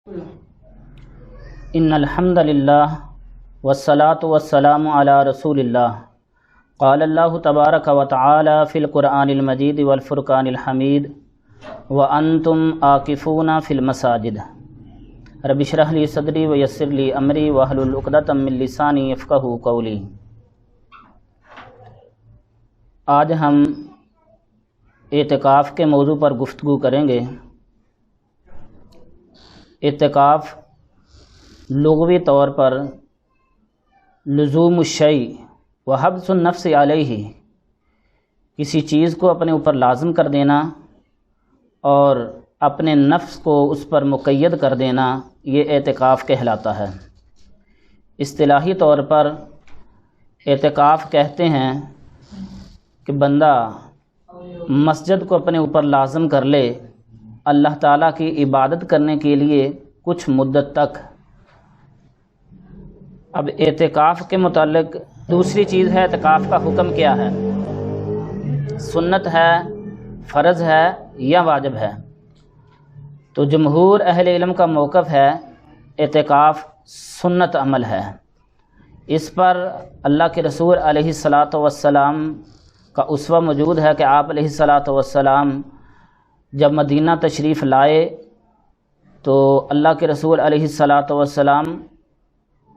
ان الحمد للہ والصلاة والسلام علی رسول اللہ قال اللہ تبارک و تعالی فی القرآن المجید والفرقان الحمید وانتم عاکفون فی المساجد رب اشرح لی صدری ویسر لی امری واحلل عقدۃ من لسانی یفقہوا قولی۔ آج ہم اعتکاف کے موضوع پر گفتگو کریں گے۔ اعتکاف لغوی طور پر لزوم الشیء و حبس النفس علیہ، کسی چیز کو اپنے اوپر لازم کر دینا اور اپنے نفس کو اس پر مقید کر دینا، یہ اعتکاف کہلاتا ہے۔ اصطلاحی طور پر اعتکاف کہتے ہیں کہ بندہ مسجد کو اپنے اوپر لازم کر لے اللہ تعالیٰ کی عبادت کرنے کے لیے کچھ مدت تک۔ اب اعتکاف کے متعلق دوسری چیز ہے، اعتکاف کا حکم کیا ہے؟ سنت ہے، فرض ہے یا واجب ہے؟ تو جمہور اہل علم کا موقف ہے اعتکاف سنت عمل ہے۔ اس پر اللہ کے رسول علیہ الصلاۃ والسلام کا اسوہ موجود ہے کہ آپ علیہ الصلاۃ والسلام جب مدینہ تشریف لائے تو اللہ کے رسول علیہ الصلاۃ والسلام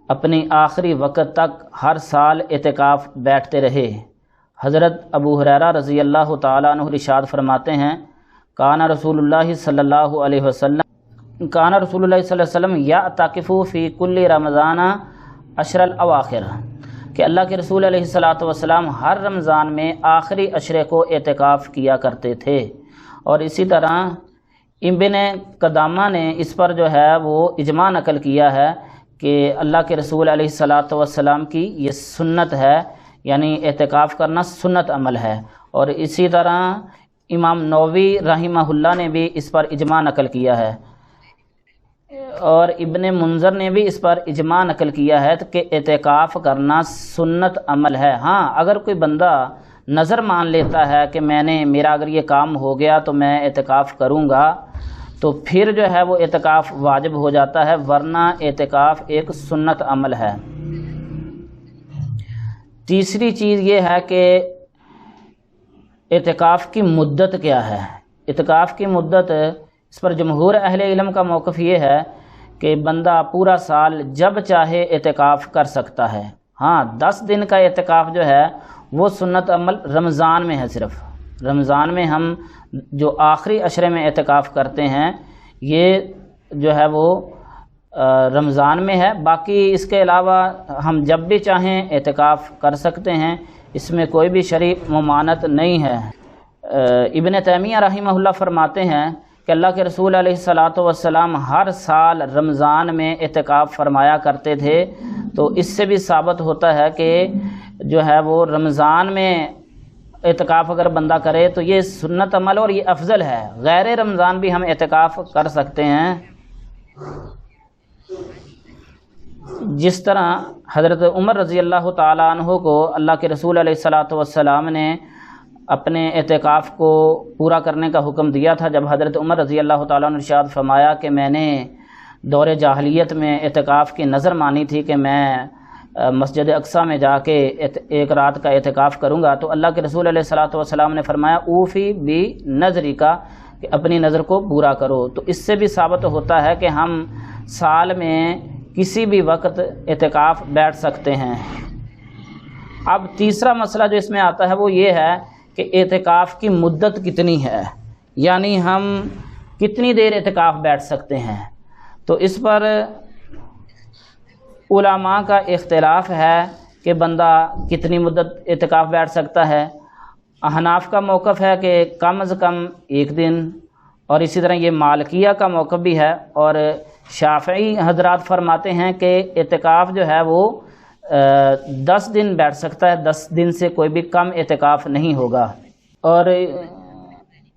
اپنی آخری وقت تک ہر سال اعتکاف بیٹھتے رہے۔ حضرت ابو ہریرہ رضی اللہ تعالیٰ عنہ ارشاد فرماتے ہیں کان رسول اللہ صلی اللہ علیہ وسلم یعتکف فی کل رمضان عشر الاواخر، کہ اللہ کے رسول علیہ الصلاۃ والسلام ہر رمضان میں آخری عشرے کو اعتکاف کیا کرتے تھے۔ اور اسی طرح ابن قدامہ نے اس پر جو ہے وہ اجماع نقل کیا ہے کہ اللہ کے رسول علیہ الصلاۃ والسلام کی یہ سنت ہے، یعنی اعتکاف کرنا سنت عمل ہے۔ اور اسی طرح امام نووی رحمہ اللہ نے بھی اس پر اجماع نقل کیا ہے، اور ابن منذر نے بھی اس پر اجماع نقل کیا ہے کہ اعتکاف کرنا سنت عمل ہے۔ ہاں، اگر کوئی بندہ نظر مان لیتا ہے کہ میرا اگر یہ کام ہو گیا تو میں اعتکاف کروں گا، تو پھر جو ہے وہ اعتکاف واجب ہو جاتا ہے، ورنہ اعتکاف ایک سنت عمل ہے۔ تیسری چیز یہ ہے کہ اعتکاف کی مدت کیا ہے۔ اعتکاف کی مدت، اس پر جمہور اہل علم کا موقف یہ ہے کہ بندہ پورا سال جب چاہے اعتکاف کر سکتا ہے۔ ہاں، 10 دن کا اعتکاف جو ہے وہ سنت عمل رمضان میں ہے۔ صرف رمضان میں ہم جو آخری عشرے میں اعتکاف کرتے ہیں یہ جو ہے وہ رمضان میں ہے، باقی اس کے علاوہ ہم جب بھی چاہیں اعتکاف کر سکتے ہیں، اس میں کوئی بھی شرعی ممانعت نہیں ہے۔ ابن تیمیہ رحمہ اللہ فرماتے ہیں کہ اللہ کے رسول علیہ الصلاۃ والسلام ہر سال رمضان میں اعتکاف فرمایا کرتے تھے، تو اس سے بھی ثابت ہوتا ہے کہ جو ہے وہ رمضان میں اعتکاف اگر بندہ کرے تو یہ سنت عمل اور یہ افضل ہے۔ غیر رمضان بھی ہم اعتکاف کر سکتے ہیں، جس طرح حضرت عمر رضی اللہ تعالیٰ عنہ کو اللہ کے رسول علیہ الصلاۃ والسلام نے اپنے اعتکاف کو پورا کرنے کا حکم دیا تھا۔ جب حضرت عمر رضی اللہ تعالیٰ عنہ ارشاد فرمایا کہ میں نے دور جاہلیت میں اعتکاف کی نظر مانی تھی کہ میں مسجد اقصیٰ میں جا کے ایک رات کا اعتکاف کروں گا، تو اللہ کے رسول علیہ الصلاۃ والسلام نے فرمایا اوفی بی نظری کا، کہ اپنی نظر کو پورا کرو۔ تو اس سے بھی ثابت ہوتا ہے کہ ہم سال میں کسی بھی وقت اعتکاف بیٹھ سکتے ہیں۔ اب تیسرا مسئلہ جو اس میں آتا ہے وہ یہ ہے کہ اعتکاف کی مدت کتنی ہے، یعنی ہم کتنی دیر اعتکاف بیٹھ سکتے ہیں۔ تو اس پر علماء کا اختلاف ہے کہ بندہ کتنی مدت اعتکاف بیٹھ سکتا ہے۔ احناف کا موقف ہے کہ کم از کم 1 دن، اور اسی طرح یہ مالکیہ کا موقف بھی ہے، اور شافعی حضرات فرماتے ہیں کہ اعتکاف جو ہے وہ 10 دن بیٹھ سکتا ہے، 10 دن سے کوئی بھی کم اعتکاف نہیں ہوگا۔ اور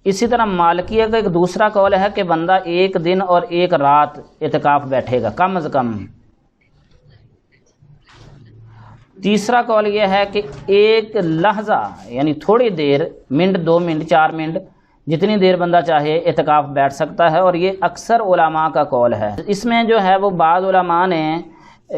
اسی طرح مالکیہ کا ایک دوسرا قول ہے کہ بندہ 1 دن اور 1 رات اعتکاف بیٹھے گا کم از کم۔ تیسرا قول یہ ہے کہ 1 لحظہ، یعنی تھوڑی دیر، منٹ 2 منٹ 4 منٹ جتنی دیر بندہ چاہے اعتکاف بیٹھ سکتا ہے، اور یہ اکثر علماء کا قول ہے۔ اس میں جو ہے وہ بعض علماء نے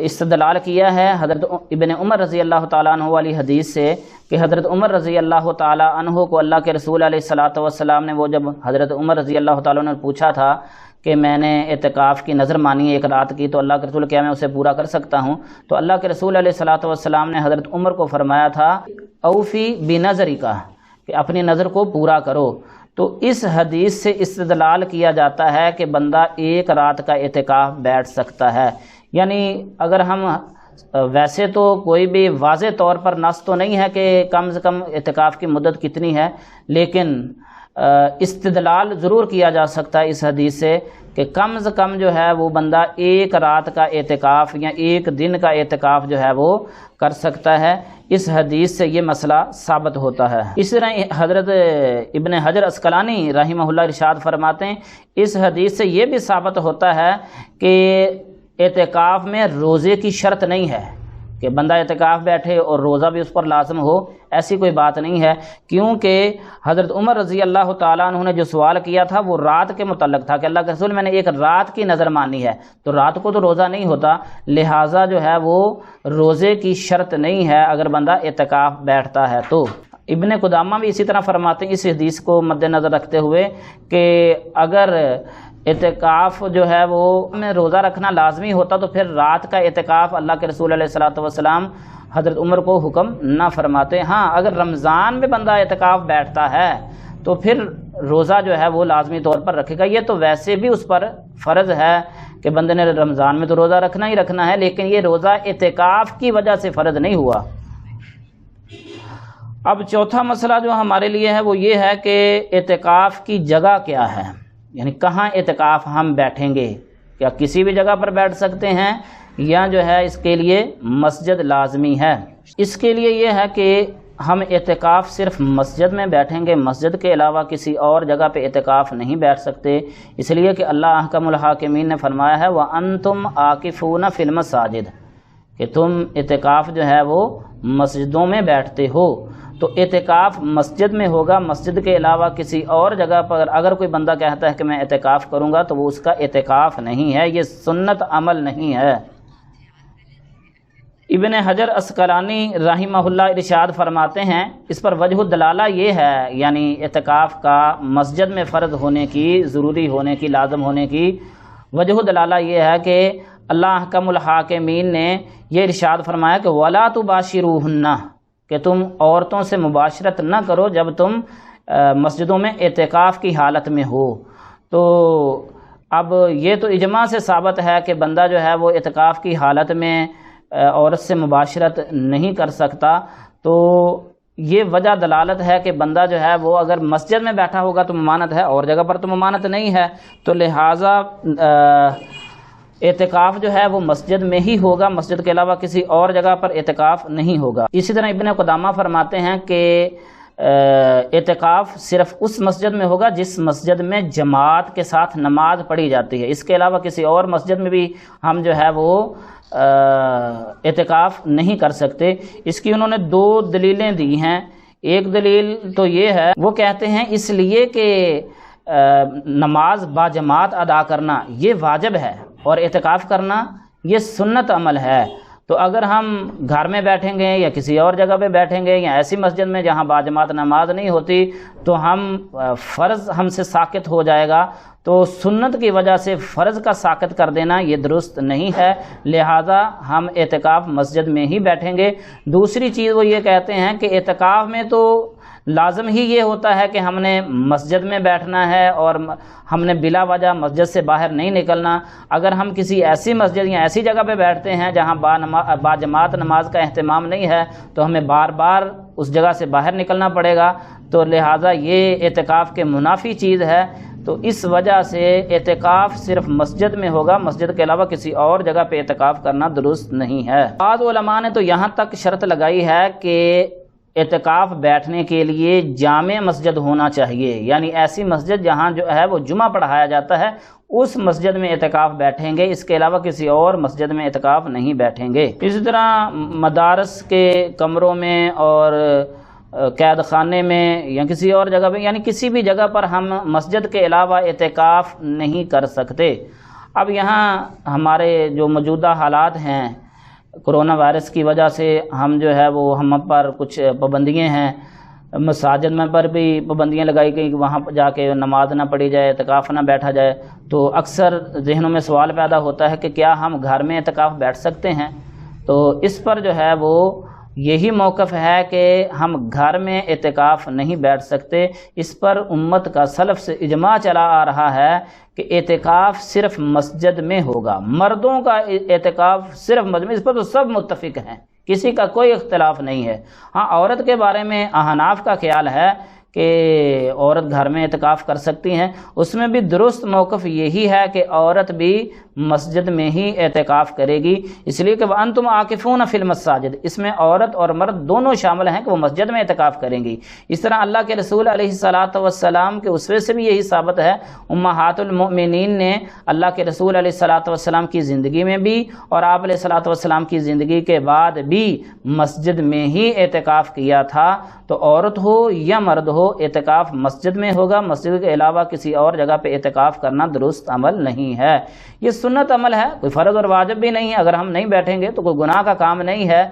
استدلال کیا ہے حضرت ابن عمر رضی اللہ تعالیٰ عنہ والی حدیث سے، کہ حضرت عمر رضی اللہ تعالیٰ عنہ کو اللہ کے رسول علیہ الصلوۃ والسلام نے، وہ جب حضرت عمر رضی اللہ تعالیٰ عنہ نے پوچھا تھا کہ میں نے اعتکاف کی نظر مانی ہے ایک رات کی، تو اللہ کے رسول کیا میں اسے پورا کر سکتا ہوں؟ تو اللہ کے رسول علیہ الصلوۃ والسلام نے حضرت عمر کو فرمایا تھا اوفی بنظرک، کہ اپنی نظر کو پورا کرو۔ تو اس حدیث سے استدلال کیا جاتا ہے کہ بندہ ایک رات کا اعتکاف بیٹھ سکتا ہے۔ یعنی اگر ہم ویسے تو کوئی بھی واضح طور پر نص تو نہیں ہے کہ کم سے کم اعتکاف کی مدت کتنی ہے، لیکن استدلال ضرور کیا جا سکتا ہے اس حدیث سے کہ کم سے کم جو ہے وہ بندہ ایک رات کا اعتکاف یا ایک دن کا اعتکاف جو ہے وہ کر سکتا ہے۔ اس حدیث سے یہ مسئلہ ثابت ہوتا ہے۔ اس طرح حضرت ابن حجر عسقلانی رحمہ اللہ ارشاد فرماتے ہیں اس حدیث سے یہ بھی ثابت ہوتا ہے کہ اعتکاف میں روزے کی شرط نہیں ہے کہ بندہ اعتکاف بیٹھے اور روزہ بھی اس پر لازم ہو، ایسی کوئی بات نہیں ہے، کیونکہ حضرت عمر رضی اللہ تعالیٰ عنہ نے جو سوال کیا تھا وہ رات کے متعلق تھا کہ اللہ کے رسول میں نے ایک رات کی نظر مانی ہے، تو رات کو تو روزہ نہیں ہوتا، لہٰذا جو ہے وہ روزے کی شرط نہیں ہے اگر بندہ اعتکاف بیٹھتا ہے تو۔ ابن قدامہ بھی اسی طرح فرماتے ہیں اس حدیث کو مد نظر رکھتے ہوئے کہ اگر اعتکاف جو ہے وہ میں روزہ رکھنا لازمی ہوتا تو پھر رات کا اعتکاف اللہ کے رسول علیہ الصلوۃ والسلام حضرت عمر کو حکم نہ فرماتے۔ ہاں اگر رمضان میں بندہ اعتکاف بیٹھتا ہے تو پھر روزہ جو ہے وہ لازمی طور پر رکھے گا۔ یہ تو ویسے بھی اس پر فرض ہے کہ بندے نے رمضان میں تو روزہ رکھنا ہی رکھنا ہے، لیکن یہ روزہ اعتکاف کی وجہ سے فرض نہیں ہوا۔ اب چوتھا مسئلہ جو ہمارے لیے ہے وہ یہ ہے کہ اعتکاف کی جگہ کیا ہے، یعنی کہاں اعتکاف ہم بیٹھیں گے، کیا کسی بھی جگہ پر بیٹھ سکتے ہیں یا جو ہے اس کے لیے مسجد لازمی ہے؟ اس کے لیے یہ ہے کہ ہم اعتکاف صرف مسجد میں بیٹھیں گے، مسجد کے علاوہ کسی اور جگہ پہ اعتکاف نہیں بیٹھ سکتے، اس لیے کہ اللہ احکم الحاکمین نے فرمایا ہے وَأَنْتُمْ عَاكِفُونَ فِي الْمَسَاجِدِ، کہ تم اعتکاف جو ہے وہ مسجدوں میں بیٹھتے ہو۔ تو اعتکاف مسجد میں ہوگا، مسجد کے علاوہ کسی اور جگہ پر اگر کوئی بندہ کہتا ہے کہ میں اعتکاف کروں گا تو وہ اس کا اعتکاف نہیں ہے، یہ سنت عمل نہیں ہے۔ ابن حجر عسقلانی رحمہ اللہ ارشاد فرماتے ہیں اس پر وجہ الدلالہ یہ ہے، یعنی اعتکاف کا مسجد میں فرض ہونے کی، ضروری ہونے کی، لازم ہونے کی وجہ الدلالہ یہ ہے کہ اللہ احکم الحاکمین نے یہ ارشاد فرمایا کہ وَلَا تُبَاشِرُوهُنَّ، کہ تم عورتوں سے مباشرت نہ کرو جب تم مسجدوں میں اعتکاف کی حالت میں ہو۔ تو اب یہ تو اجماع سے ثابت ہے کہ بندہ جو ہے وہ اعتکاف کی حالت میں عورت سے مباشرت نہیں کر سکتا، تو یہ وجہ دلالت ہے کہ بندہ جو ہے وہ اگر مسجد میں بیٹھا ہوگا تو ممانت ہے، اور جگہ پر تو ممانت نہیں ہے، تو لہٰذا اعتکاف جو ہے وہ مسجد میں ہی ہوگا، مسجد کے علاوہ کسی اور جگہ پر اعتکاف نہیں ہوگا۔ اسی طرح ابن قدامہ فرماتے ہیں کہ اعتکاف صرف اس مسجد میں ہوگا جس مسجد میں جماعت کے ساتھ نماز پڑھی جاتی ہے، اس کے علاوہ کسی اور مسجد میں بھی ہم جو ہے وہ اعتکاف نہیں کر سکتے۔ اس کی انہوں نے دو دلیلیں دی ہیں۔ ایک دلیل تو یہ ہے، وہ کہتے ہیں اس لیے کہ نماز با جماعت ادا کرنا یہ واجب ہے اور اعتکاف کرنا یہ سنت عمل ہے، تو اگر ہم گھر میں بیٹھیں گے یا کسی اور جگہ پہ بیٹھیں گے یا ایسی مسجد میں جہاں باجماعت نماز نہیں ہوتی تو ہم فرض ہم سے ساقط ہو جائے گا، تو سنت کی وجہ سے فرض کا ساقط کر دینا یہ درست نہیں ہے، لہٰذا ہم اعتکاف مسجد میں ہی بیٹھیں گے۔ دوسری چیز وہ یہ کہتے ہیں کہ اعتکاف میں تو لازم ہی یہ ہوتا ہے کہ ہم نے مسجد میں بیٹھنا ہے اور ہم نے بلا وجہ مسجد سے باہر نہیں نکلنا۔ اگر ہم کسی ایسی مسجد یا ایسی جگہ پہ بیٹھتے ہیں جہاں با جماعت نماز کا اہتمام نہیں ہے تو ہمیں بار بار اس جگہ سے باہر نکلنا پڑے گا، تو لہٰذا یہ اعتکاف کے منافی چیز ہے۔ تو اس وجہ سے اعتکاف صرف مسجد میں ہوگا، مسجد کے علاوہ کسی اور جگہ پہ اعتکاف کرنا درست نہیں ہے۔ بعض علماء نے تو یہاں تک شرط لگائی ہے کہ اعتکاف بیٹھنے کے لیے جامع مسجد ہونا چاہیے، یعنی ایسی مسجد جہاں جو ہے وہ جمعہ پڑھایا جاتا ہے اس مسجد میں اعتکاف بیٹھیں گے، اس کے علاوہ کسی اور مسجد میں اعتکاف نہیں بیٹھیں گے۔ اسی طرح مدارس کے کمروں میں اور قید خانے میں یا کسی اور جگہ پہ، یعنی کسی بھی جگہ پر ہم مسجد کے علاوہ اعتکاف نہیں کر سکتے۔ اب یہاں ہمارے جو موجودہ حالات ہیں کرونا وائرس کی وجہ سے ہم جو ہے وہ ہم پر کچھ پابندیاں ہیں، مساجد میں پر بھی پابندیاں لگائی گئی کہ وہاں جا کے نماز نہ پڑھی جائے، اعتکاف نہ بیٹھا جائے، تو اکثر ذہنوں میں سوال پیدا ہوتا ہے کہ کیا ہم گھر میں اعتکاف بیٹھ سکتے ہیں؟ تو اس پر جو ہے وہ یہی موقف ہے کہ ہم گھر میں اعتکاف نہیں بیٹھ سکتے۔ اس پر امت کا سلف سے اجماع چلا آ رہا ہے کہ اعتکاف صرف مسجد میں ہوگا، مردوں کا اعتکاف صرف مسجد میں، اس پر تو سب متفق ہیں، کسی کا کوئی اختلاف نہیں ہے۔ ہاں عورت کے بارے میں احناف کا خیال ہے کہ عورت گھر میں اعتکاف کر سکتی ہیں، اس میں بھی درست موقف یہی ہے کہ عورت بھی مسجد میں ہی اعتکاف کرے گی، اس لیے کہ وَأَنْتُمْ عَاكِفُونَ فِي الْمَسَاجِدِ، اس میں عورت اور مرد دونوں شامل ہیں کہ وہ مسجد میں اعتکاف کریں گی۔ اس طرح اللہ کے رسول علیہ السلام کے اسوے سے بھی یہی ثابت ہے، امہات المؤمنین نے اللہ کے رسول علیہ السلام کی زندگی میں بھی اور آپ علیہ السلام کی زندگی کے بعد بھی مسجد میں ہی اعتکاف کیا تھا۔ تو عورت ہو یا مرد ہو اعتکاف مسجد میں ہوگا، مسجد کے علاوہ کسی اور جگہ پہ اعتکاف کرنا درست عمل نہیں ہے، یہ سنت عمل ہے، کوئی فرض اور واجب بھی نہیں ہے۔ اگر ہم نہیں بیٹھیں گے تو کوئی گناہ کا کام نہیں ہے۔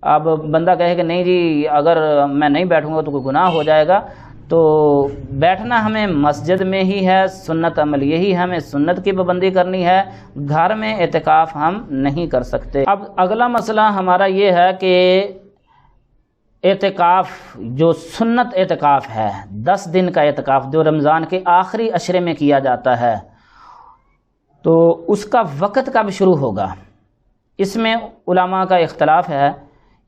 اب بندہ کہے کہ نہیں جی اگر میں نہیں بیٹھوں گا تو کوئی گناہ ہو جائے گا، تو بیٹھنا ہمیں مسجد میں ہی ہے، سنت عمل یہی ہے، ہمیں سنت کی پابندی کرنی ہے، گھر میں اعتکاف ہم نہیں کر سکتے۔ اب اگلا مسئلہ ہمارا یہ ہے کہ اعتکاف جو سنت اعتکاف ہے، 10 دن کا اعتکاف جو رمضان کے آخری عشرے میں کیا جاتا ہے، تو اس کا وقت کب شروع ہوگا؟ اس میں علماء کا اختلاف ہے۔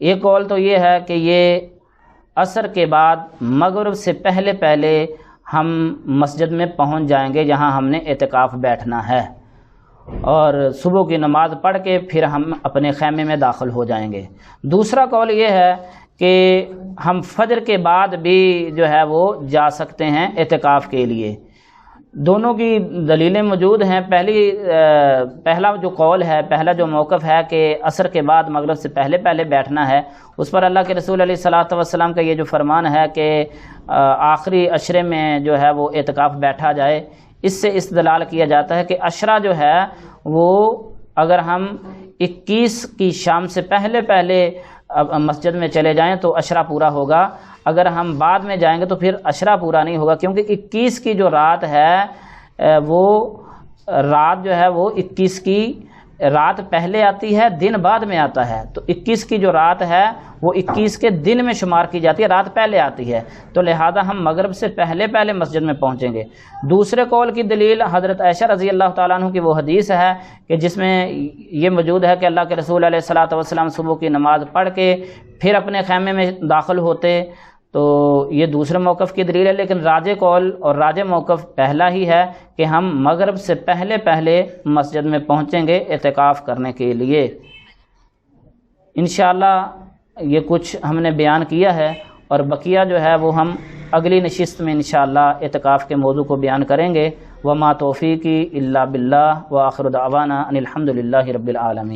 ایک قول تو یہ ہے کہ یہ عصر کے بعد مغرب سے پہلے پہلے ہم مسجد میں پہنچ جائیں گے جہاں ہم نے اعتکاف بیٹھنا ہے، اور صبح کی نماز پڑھ کے پھر ہم اپنے خیمے میں داخل ہو جائیں گے۔ دوسرا قول یہ ہے کہ ہم فجر کے بعد بھی جو ہے وہ جا سکتے ہیں اعتکاف کے لیے۔ دونوں کی دلیلیں موجود ہیں۔ پہلا جو قول ہے، پہلا جو موقف ہے کہ عصر کے بعد مغرب سے پہلے پہلے بیٹھنا ہے، اس پر اللہ کے رسول علیہ السلام کا یہ جو فرمان ہے کہ آخری عشرے میں جو ہے وہ اعتکاف بیٹھا جائے، اس سے استدلال کیا جاتا ہے کہ عشرہ جو ہے وہ اگر ہم 21 کی شام سے پہلے پہلے مسجد میں چلے جائیں تو عشرہ پورا ہوگا، اگر ہم بعد میں جائیں گے تو پھر عشرہ پورا نہیں ہوگا، کیونکہ 21 کی جو رات ہے وہ رات جو ہے وہ 21 کی رات پہلے آتی ہے، دن بعد میں آتا ہے، تو 21 کی جو رات ہے وہ 21 کے دن میں شمار کی جاتی ہے، رات پہلے آتی ہے، تو لہذا ہم مغرب سے پہلے پہلے مسجد میں پہنچیں گے۔ دوسرے قول کی دلیل حضرت عائشہ رضی اللہ تعالیٰ عنہ کی وہ حدیث ہے کہ جس میں یہ موجود ہے کہ اللہ کے رسول علیہ السلام صبح کی نماز پڑھ کے پھر اپنے خیمے میں داخل ہوتے، تو یہ دوسرے موقف کی دلیل ہے، لیکن راجح قول اور راجح موقف پہلا ہی ہے کہ ہم مغرب سے پہلے پہلے مسجد میں پہنچیں گے اعتکاف کرنے کے لیے۔ انشاءاللہ یہ کچھ ہم نے بیان کیا ہے، اور بقیہ جو ہے وہ ہم اگلی نشست میں انشاءاللہ اعتکاف کے موضوع کو بیان کریں گے۔ وما توفیقی الا باللہ وآخر دعوانا ان الحمد للہ رب العالمین۔